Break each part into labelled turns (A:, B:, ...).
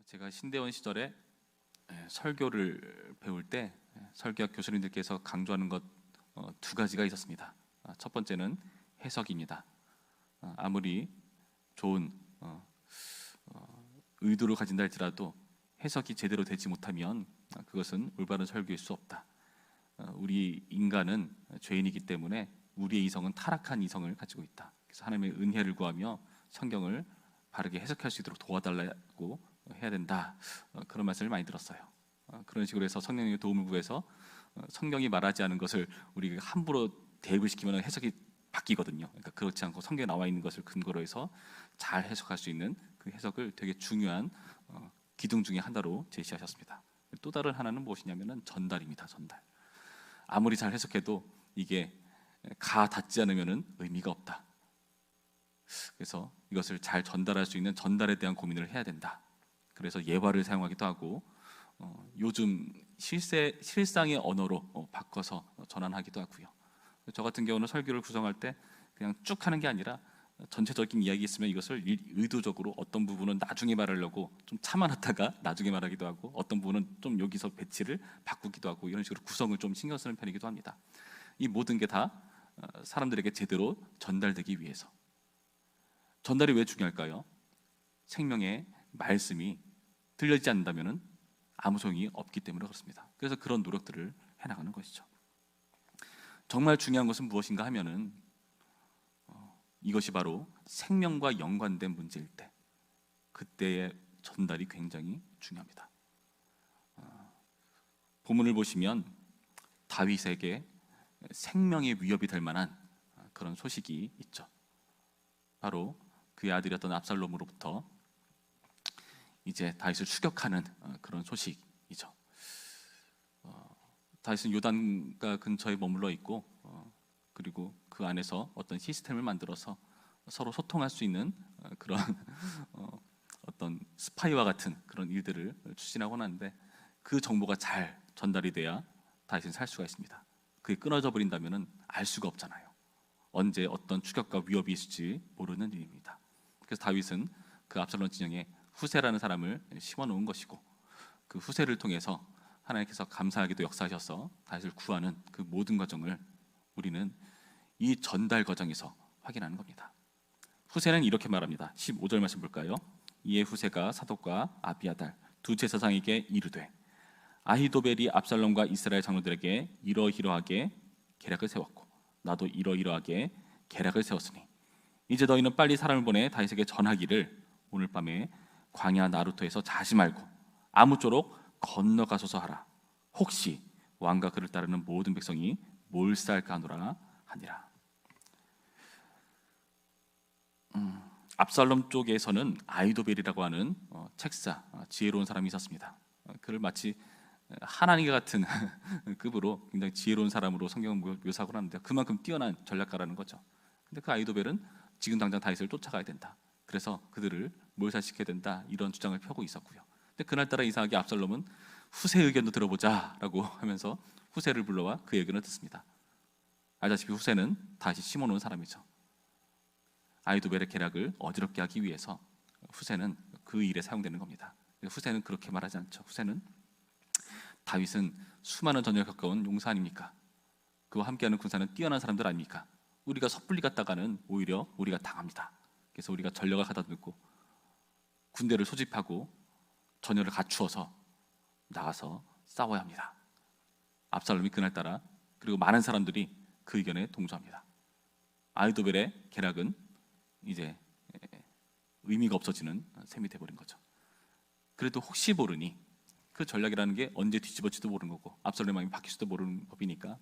A: 제가 신대원 시절에 설교를 배울 때 설교학 교수님들께서 강조하는 것 두 가지가 있었습니다. 첫 번째는 해석입니다. 아무리 좋은 의도를 가진다 할지라도 해석이 제대로 되지 못하면 그것은 올바른 설교일 수 없다. 우리 인간은 죄인이기 때문에 우리의 이성은 타락한 이성을 가지고 있다. 그래서 하나님의 은혜를 구하며 성경을 바르게 해석할 수 있도록 도와달라고 해야 된다. 그런 말씀을 많이 들었어요. 그런 식으로 해서 성령님의 도움을 구해서 성경이 말하지 않은 것을 우리가 함부로 대입을 시키면 해석이 바뀌거든요. 그러니까 그렇지 않고 성경에 나와 있는 것을 근거로 해서 잘 해석할 수 있는 그 해석을 되게 중요한 기둥 중에 하나로 제시하셨습니다. 또 다른 하나는 무엇이냐면은 전달입니다. 전달. 아무리 잘 해석해도 이게 가 닿지 않으면은 의미가 없다. 그래서 이것을 잘 전달할 수 있는 전달에 대한 고민을 해야 된다. 그래서 예화를 사용하기도 하고 요즘 실상의 언어로 바꿔서 전환하기도 하고요. 저 같은 경우는 설교를 구성할 때 그냥 쭉 하는 게 아니라 전체적인 이야기 있으면 이것을 의도적으로 어떤 부분은 나중에 말하려고 좀 참아놨다가 나중에 말하기도 하고 어떤 부분은 좀 여기서 배치를 바꾸기도 하고 이런 식으로 구성을 좀 신경 쓰는 편이기도 합니다. 이 모든 게 다 사람들에게 제대로 전달되기 위해서. 전달이 왜 중요할까요? 생명의 말씀이 들려지지 않는다면 아무 소용이 없기 때문에 그렇습니다. 그래서 그런 노력들을 해나가는 것이죠. 정말 중요한 것은 무엇인가 하면은 이것이 바로 생명과 연관된 문제일 때 그때의 전달이 굉장히 중요합니다. 본문을 보시면 다윗에게 생명의 위협이 될 만한 그런 소식이 있죠. 바로 그의 아들이었던 압살롬으로부터 이제 다윗을 추격하는 그런 소식이죠. 다윗은 요단가 근처에 머물러 있고 그리고 그 안에서 어떤 시스템을 만들어서 서로 소통할 수 있는 그런 어떤 스파이와 같은 그런 일들을 추진하곤 하는데 그 정보가 잘 전달이 돼야 다윗은 살 수가 있습니다. 그게 끊어져 버린다면은 알 수가 없잖아요. 언제 어떤 추격과 위협이 있을지 모르는 일입니다. 그래서 다윗은 그 압살롬 진영에 후세라는 사람을 심어놓은 것이고 그 후세를 통해서 하나님께서 감사하게도 역사하셔서 다윗을 구하는 그 모든 과정을 우리는 이 전달 과정에서 확인하는 겁니다. 후세는 이렇게 말합니다. 15절 말씀 볼까요? 이에 후세가 사독과 아비아달 두 제사장에게 이르되 아히도벨이 압살롬과 이스라엘 장로들에게 이러이러하게 계략을 세웠고 나도 이러이러하게 계략을 세웠으니 이제 너희는 빨리 사람을 보내 다윗에게 전하기를 오늘 밤에 광야 나루토에서 자지 말고 아무쪼록 건너가소서 하라. 혹시 왕과 그를 따르는 모든 백성이 몰살까노라 하니라. 압살롬 쪽에서는 아히도벨이라고 하는 책사, 지혜로운 사람이 있었습니다. 그를 마치 하나님과 같은 급으로 굉장히 지혜로운 사람으로 성경은 묘사하고 하는데 그만큼 뛰어난 전략가라는 거죠. 근데 그 아히도벨은 지금 당장 다윗을 쫓아가야 된다. 그래서 그들을 몰살시켜야 된다. 이런 주장을 펴고 있었고요. 근데 그날따라 이상하게 압살롬은 후세 의견도 들어보자라고 하면서 후세를 불러와 그 의견을 듣습니다. 알다시피 후세는 다시 심어놓은 사람이죠. 아히도벨의 계략을 어지럽게 하기 위해서 후세는 그 일에 사용되는 겁니다. 후세는 그렇게 말하지 않죠. 후세는 다윗은 수많은 전쟁을 겪어온 용사 아닙니까? 그와 함께하는 군사는 뛰어난 사람들 아닙니까? 우리가 섣불리 갔다가는 오히려 우리가 당합니다. 그래서 우리가 전력을 가다듬고 군대를 소집하고 전열을 갖추어서 나가서 싸워야 합니다. 압살롬이 그날따라 그리고 많은 사람들이 그 의견에 동조합니다. 아히도벨의 계략은 이제 의미가 없어지는 셈이 돼버린 거죠. 그래도 혹시 모르니 그 전략이라는 게 언제 뒤집어질지도 모르는 거고 압살롬의 마음이 바뀔지도 모르는 법이니까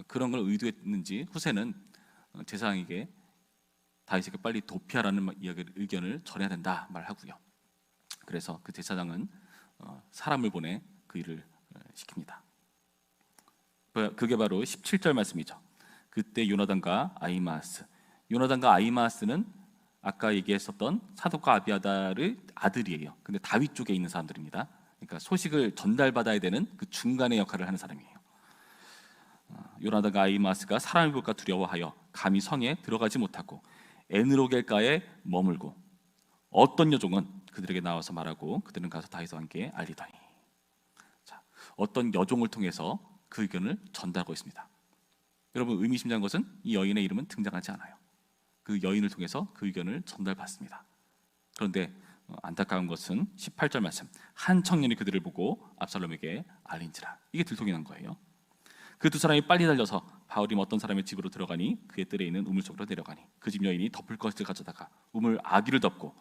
A: 그런 걸 의도했는지 후세는 제사장에게 다윗에게 빨리 도피하라는 의견을 전해야 된다 말하고요. 그래서 그 제사장은 사람을 보내 그 일을 시킵니다. 그게 바로 17절 말씀이죠. 그때 요나단과 아히마아스는 아까 얘기했었던 사독과 아비아달의 아들이에요. 근데 다윗 쪽에 있는 사람들입니다. 그러니까 소식을 전달받아야 되는 그 중간의 역할을 하는 사람이에요. 요나단과 아히마아스가 사람을 볼까 두려워하여 감히 성에 들어가지 못하고 에느로겔가에 머물고 어떤 여종은 그들에게 나와서 말하고 그들은 가서 다윗과 함께 알리더니. 자, 어떤 여종을 통해서 그 의견을 전달하고 있습니다. 여러분, 의미심장한 것은 이 여인의 이름은 등장하지 않아요. 그 여인을 통해서 그 의견을 전달받습니다. 그런데 안타까운 것은 18절 말씀, 한 청년이 그들을 보고 압살롬에게 알린지라. 이게 들통이 난 거예요. 그 두 사람이 빨리 달려서 바울이 어떤 사람의 집으로 들어가니 그의 뜰에 있는 우물 속으로 내려가니 그 집 여인이 덮을 것을 가져다가 우물 아귀를 덮고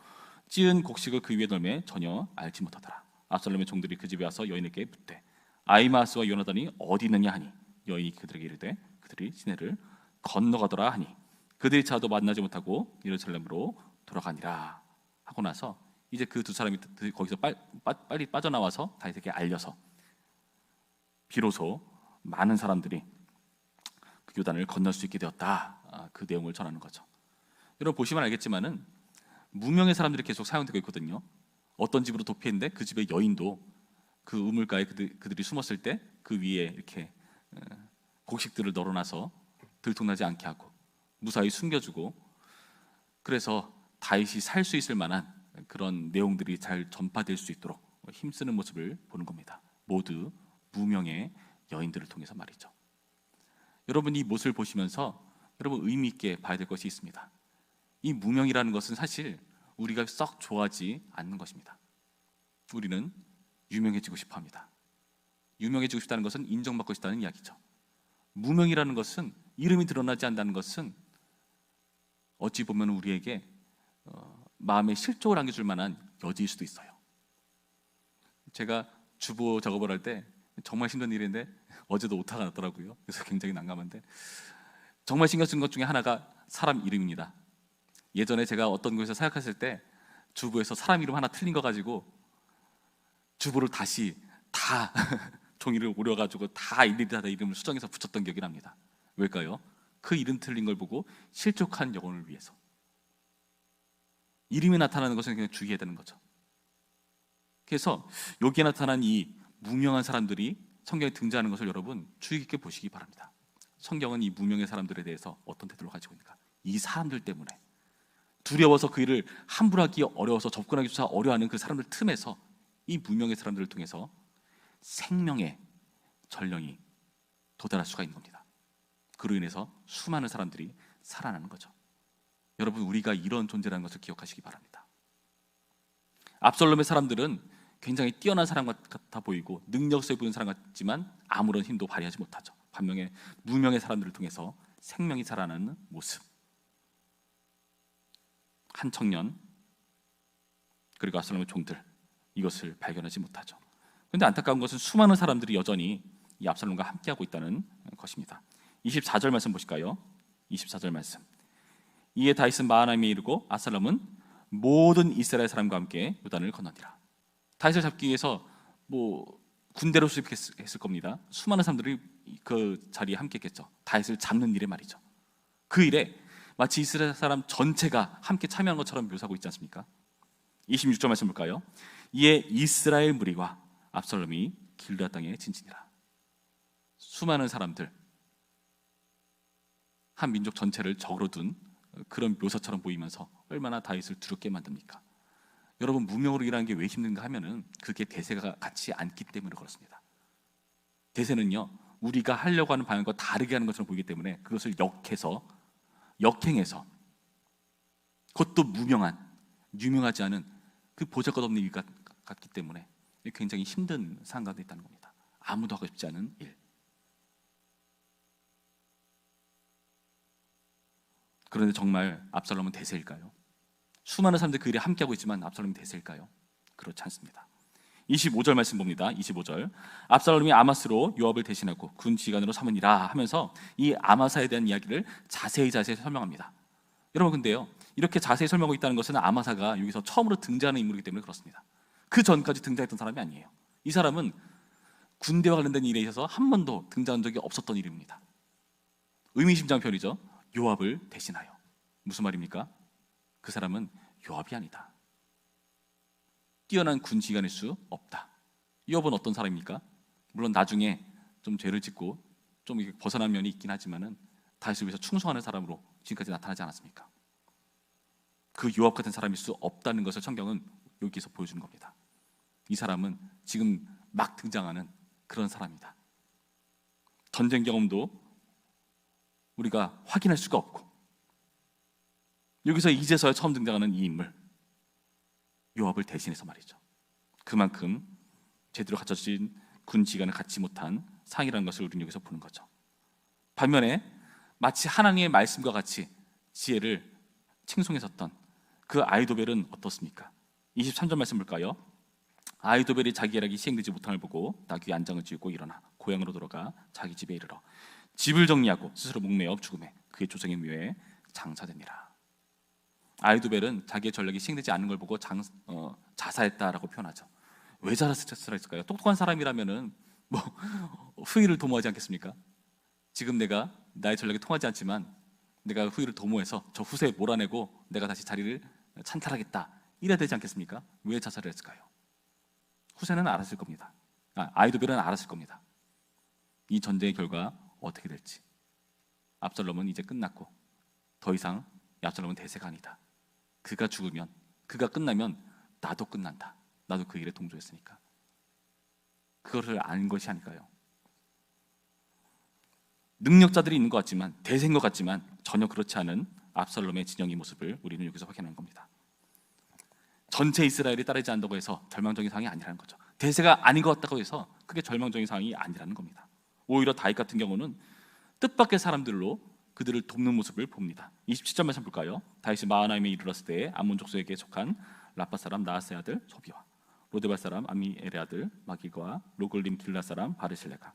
A: 찌은 곡식을 그 위에 널매 전혀 알지 못하더라. 압살롬의 종들이 그 집에 와서 여인에게 묻되 아히마아스와 요나단이 어디 있느냐 하니 여인이 그들에게 이르되 그들이 시내를 건너가더라 하니 그들이 차도 만나지 못하고 예루살렘으로 돌아가니라 하고 나서 이제 그 두 사람이 거기서 빨리 빠져나와서 다윗에게 알려서 비로소 많은 사람들이 그 요단을 건널 수 있게 되었다. 그 내용을 전하는 거죠. 여러분 보시면 알겠지만은 무명의 사람들이 계속 사용되고 있거든요. 어떤 집으로 도피했는데 그 집의 여인도 그 우물가에 그들이 숨었을 때 그 위에 이렇게 곡식들을 널어놔서 들통나지 않게 하고 무사히 숨겨주고, 그래서 다윗이 살 수 있을 만한 그런 내용들이 잘 전파될 수 있도록 힘쓰는 모습을 보는 겁니다. 모두 무명의 여인들을 통해서 말이죠. 여러분 이 모습을 보시면서 여러분 의미 있게 봐야 될 것이 있습니다. 이 무명이라는 것은 사실 우리가 썩 좋아하지 않는 것입니다. 우리는 유명해지고 싶어 합니다. 유명해지고 싶다는 것은 인정받고 싶다는 이야기죠. 무명이라는 것은, 이름이 드러나지 않는다는 것은 어찌 보면 우리에게 마음에 실족을 안겨줄 만한 여지일 수도 있어요. 제가 주보 작업을 할 때 정말 힘든 일인데 어제도 오타가 났더라고요. 그래서 굉장히 난감한데, 정말 신경 쓴 것 중에 하나가 사람 이름입니다. 예전에 제가 어떤 곳에서 사역했을 때 주보에서 사람 이름 하나 틀린 거 가지고 주보를 다시 다 종이를 오려가지고 다 일일이 다 이름을 수정해서 붙였던 기억이 납니다. 왜일까요? 그 이름 틀린 걸 보고 실족한 영혼을 위해서. 이름이 나타나는 것은 그냥 주의해야 되는 거죠. 그래서 여기에 나타난 이 무명한 사람들이 성경에 등장하는 것을 여러분 주의 깊게 보시기 바랍니다. 성경은 이 무명의 사람들에 대해서 어떤 태도를 가지고 있는가? 이 사람들 때문에 두려워서 그 일을 함부로 하기 어려워서 접근하기조차 어려워하는 그 사람들 틈에서 이 무명의 사람들을 통해서 생명의 전령이 도달할 수가 있는 겁니다. 그로 인해서 수많은 사람들이 살아나는 거죠. 여러분 우리가 이런 존재라는 것을 기억하시기 바랍니다. 압살롬의 사람들은 굉장히 뛰어난 사람 같아 보이고 능력있어 보이는 사람 같지만 아무런 힘도 발휘하지 못하죠. 반면에 무명의 사람들을 통해서 생명이 살아나는 모습, 한 청년 그리고 압살롬의 종들, 이것을 발견하지 못하죠. 그런데 안타까운 것은 수많은 사람들이 여전히 이 압살롬과 함께하고 있다는 것입니다. 24절 말씀 보실까요? 24절 말씀. 이에 다윗은 마하나임에 이르고 압살롬은 모든 이스라엘 사람과 함께 요단을 건너니라. 다윗을 잡기 위해서 군대로 수집했을 겁니다. 수많은 사람들이 그 자리에 함께했겠죠. 다윗을 잡는 일에 말이죠. 그 일에 마치 이스라엘 사람 전체가 함께 참여한 것처럼 묘사하고 있지 않습니까? 26절 말씀 볼까요? 이에 이스라엘 무리와 압살롬이 길르앗 땅에 진치니라. 수많은 사람들, 한 민족 전체를 적으로 둔 그런 묘사처럼 보이면서 얼마나 다윗을 두렵게 만듭니까? 여러분 무명으로 일하는 게 왜 힘든가 하면은 그게 대세가 같지 않기 때문에 그렇습니다. 대세는요 우리가 하려고 하는 방향과 다르게 하는 것처럼 보이기 때문에 그것을 역행해서 그것도 무명한, 유명하지 않은 그 보잘것없는 일 같기 때문에 굉장히 힘든 상황 가운데 있다는 겁니다. 아무도 하고 싶지 않은 일. 그런데 정말 압살롬은 대세일까요? 수많은 사람들이 그 일에 함께하고 있지만 압살롬이 대세일까요? 그렇지 않습니다. 25절 말씀 봅니다. 25절. 압살롬이 아마스로 요압을 대신하고 군 지휘관으로 삼으니라 하면서 이 아마사에 대한 이야기를 자세히 설명합니다. 여러분 근데요 이렇게 자세히 설명하고 있다는 것은 아마사가 여기서 처음으로 등장하는 인물이기 때문에 그렇습니다. 그 전까지 등장했던 사람이 아니에요. 이 사람은 군대와 관련된 일에 있어서 한 번도 등장한 적이 없었던 이름입니다. 의미심장한 표현이죠. 요압을 대신하여. 무슨 말입니까? 그 사람은 요압이 아니다. 뛰어난 군 지휘관일 수 없다. 요압은 어떤 사람입니까? 물론 나중에 좀 죄를 짓고 좀 벗어난 면이 있긴 하지만은 다윗을 위해서 충성하는 사람으로 지금까지 나타나지 않았습니까? 그 요압 같은 사람일 수 없다는 것을 성경은 여기서 보여주는 겁니다. 이 사람은 지금 막 등장하는 그런 사람이다. 전쟁 경험도 우리가 확인할 수가 없고, 여기서 이제서야 처음 등장하는 이 인물, 요압을 대신해서 말이죠. 그만큼 제대로 갖춰진 군 지휘관을 갖지 못한 상이라는 것을 우리는 여기서 보는 거죠. 반면에 마치 하나님의 말씀과 같이 지혜를 칭송했었던 그 아이도벨은 어떻습니까? 23절 말씀 볼까요? 아이도벨이 자기 계략이 시행되지 못함을 보고 나귀 안장을 쥐고 일어나 고향으로 돌아가 자기 집에 이르러 집을 정리하고 스스로 목매어 죽음에 그의 조상의 묘에 장사되니라. 아이도벨은 자기의 전략이 시행되지 않는 걸 보고 자살했다라고 표현하죠. 왜 자살했을까요? 똑똑한 사람이라면은 뭐 후위를 도모하지 않겠습니까? 지금 내가 나의 전략이 통하지 않지만 내가 후위를 도모해서 저 후세에 몰아내고 내가 다시 자리를 찬탈하겠다, 이래야 되지 않겠습니까? 왜 자살을 했을까요? 후세는 알았을 겁니다. 아이도벨은 알았을 겁니다. 이 전쟁의 결과 어떻게 될지. 압살롬은 이제 끝났고 더 이상 압살롬은 대세가 아니다. 그가 죽으면, 그가 끝나면 나도 끝난다. 나도 그 일에 동조했으니까. 그것을 아는 것이 아닐까요? 능력자들이 있는 것 같지만, 대세인 것 같지만 전혀 그렇지 않은 압살롬의 진영의 모습을 우리는 여기서 확인하는 겁니다. 전체 이스라엘이 따르지 않는다고 해서 절망적인 상황이 아니라는 거죠. 대세가 아닌 것 같다고 해서 그게 절망적인 상황이 아니라는 겁니다. 오히려 다윗 같은 경우는 뜻밖의 사람들로 그들을 돕는 모습을 봅니다. 27절 말씀 볼까요? 다윗이 마하나임에 이르렀을 때에 암몬 족속에게 속한 라파 사람 나하스의 아들 소비와 로데발 사람 아미엘의 아들 마길과 로글림 길라 사람 바르실레가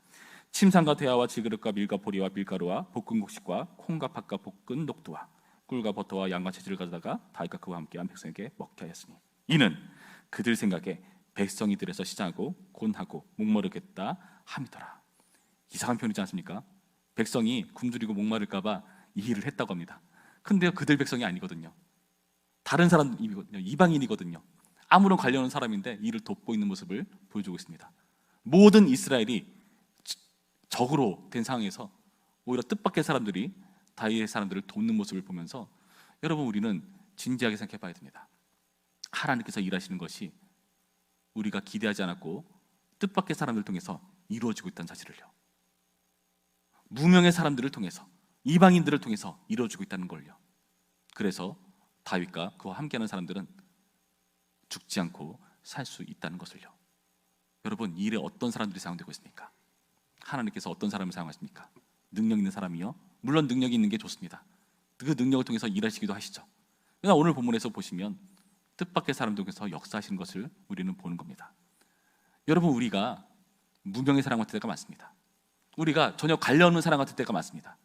A: 침상과 대야와 질그릇과 밀과 보리와 밀가루와 볶은 곡식과 콩과 팥과 볶은 녹두와 꿀과 버터와 양과 채질을 가져다가 다윗과 그와 함께한 백성에게 먹게 하였으니 이는 그들 생각에 백성이 들에서 시장하고 곤하고 목마르겠다 함이더라. 이상한 표현이지 않습니까? 백성이 굶주리고 목마를까 봐 이 일을 했다고 합니다. 근데 그들 백성이 아니거든요. 다른 사람이거든요. 이방인이거든요. 아무런 관련 없는 사람인데 이를 돕고 있는 모습을 보여주고 있습니다. 모든 이스라엘이 적으로 된 상황에서 오히려 뜻밖의 사람들이 다윗의 사람들을 돕는 모습을 보면서 여러분, 우리는 진지하게 생각해 봐야 됩니다. 하나님께서 일하시는 것이 우리가 기대하지 않았고 뜻밖의 사람들을 통해서 이루어지고 있다는 사실을요, 무명의 사람들을 통해서, 이방인들을 통해서 이루어지고 있다는 걸요. 그래서 다윗과 그와 함께하는 사람들은 죽지 않고 살 수 있다는 것을요. 여러분, 이 일에 어떤 사람들이 사용되고 있습니까? 하나님께서 어떤 사람을 사용하십니까? 능력 있는 사람이요? 물론 능력이 있는 게 좋습니다. 그 능력을 통해서 일하시기도 하시죠. 그러나 오늘 본문에서 보시면 뜻밖의 사람들 통해서 역사하시는 것을 우리는 보는 겁니다. 여러분, 우리가 무명의 사람 같을 때가 많습니다. 우리가 전혀 관련 없는 사람 같을 때가 많습니다.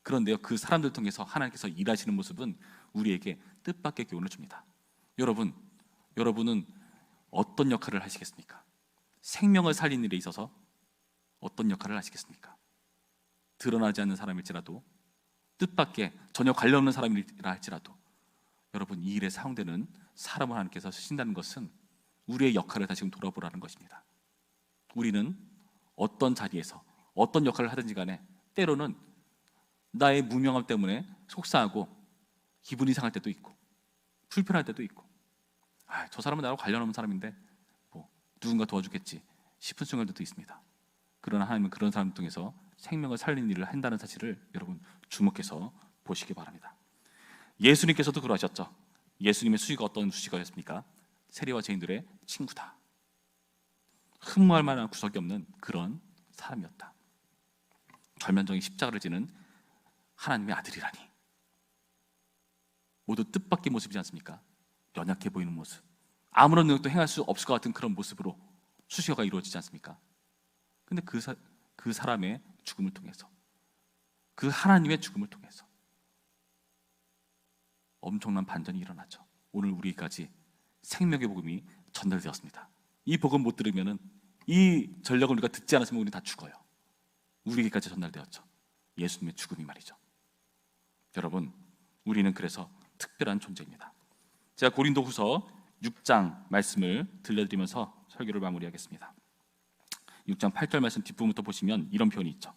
A: 그런데요, 그 사람들 통해서 하나님께서 일하시는 모습은 우리에게 뜻밖의 교훈을 줍니다. 여러분은 어떤 역할을 하시겠습니까? 생명을 살리는 일에 있어서 어떤 역할을 하시겠습니까? 드러나지 않는 사람일지라도, 뜻밖의 전혀 관련 없는 사람이라 할지라도 여러분, 이 일에 사용되는 사람을 하나님께서 쓰신다는 것은 우리의 역할을 다시금 돌아보라는 것입니다. 우리는 어떤 자리에서 어떤 역할을 하든지 간에 때로는 나의 무명함 때문에 속상하고 기분이 상할 때도 있고 불편할 때도 있고, 저 사람은 나하고 관련 없는 사람인데 뭐 누군가 도와주겠지 싶은 순간들도 있습니다. 그러나 하나님은 그런 사람을 통해서 생명을 살리는 일을 한다는 사실을 여러분 주목해서 보시기 바랍니다. 예수님께서도 그러하셨죠. 예수님의 수위가 어떤 수위가였습니까? 세리와 죄인들의 친구다. 흠모할 만한 구석이 없는 그런 사람이었다. 절면적인 십자가를 지는 하나님의 아들이라니. 모두 뜻밖의 모습이지 않습니까? 연약해 보이는 모습, 아무런 능력도 행할 수 없을 것 같은 그런 모습으로 수식어가 이루어지지 않습니까? 근데 그 사람의 죽음을 통해서, 그 하나님의 죽음을 통해서 엄청난 반전이 일어나죠. 오늘 우리까지 생명의 복음이 전달되었습니다. 이 복음 못 들으면은, 이 전략을 우리가 듣지 않았으면 우리 다 죽어요. 우리에게까지 전달되었죠. 예수님의 죽음이 말이죠. 여러분, 우리는 그래서 특별한 존재입니다. 제가 고린도후서 6장 말씀을 들려드리면서 설교를 마무리하겠습니다. 6장 8절 말씀 뒷부분부터 보시면 이런 표현이 있죠.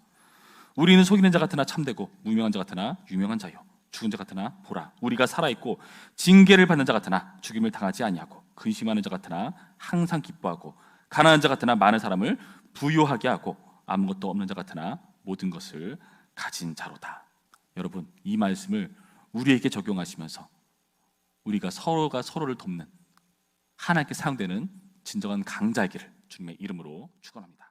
A: 우리는 속이는 자 같으나 참되고 무명한 자 같으나 유명한 자요, 죽은 자 같으나 보라, 우리가 살아있고 징계를 받는 자 같으나 죽임을 당하지 아니하고 근심하는 자 같으나 항상 기뻐하고 가난한 자 같으나 많은 사람을 부유하게 하고 아무것도 없는 자 같으나 모든 것을 가진 자로다. 여러분, 이 말씀을 우리에게 적용하시면서 우리가 서로가 서로를 돕는 하나님께 사용되는 진정한 강자이기를 주님의 이름으로 축원합니다.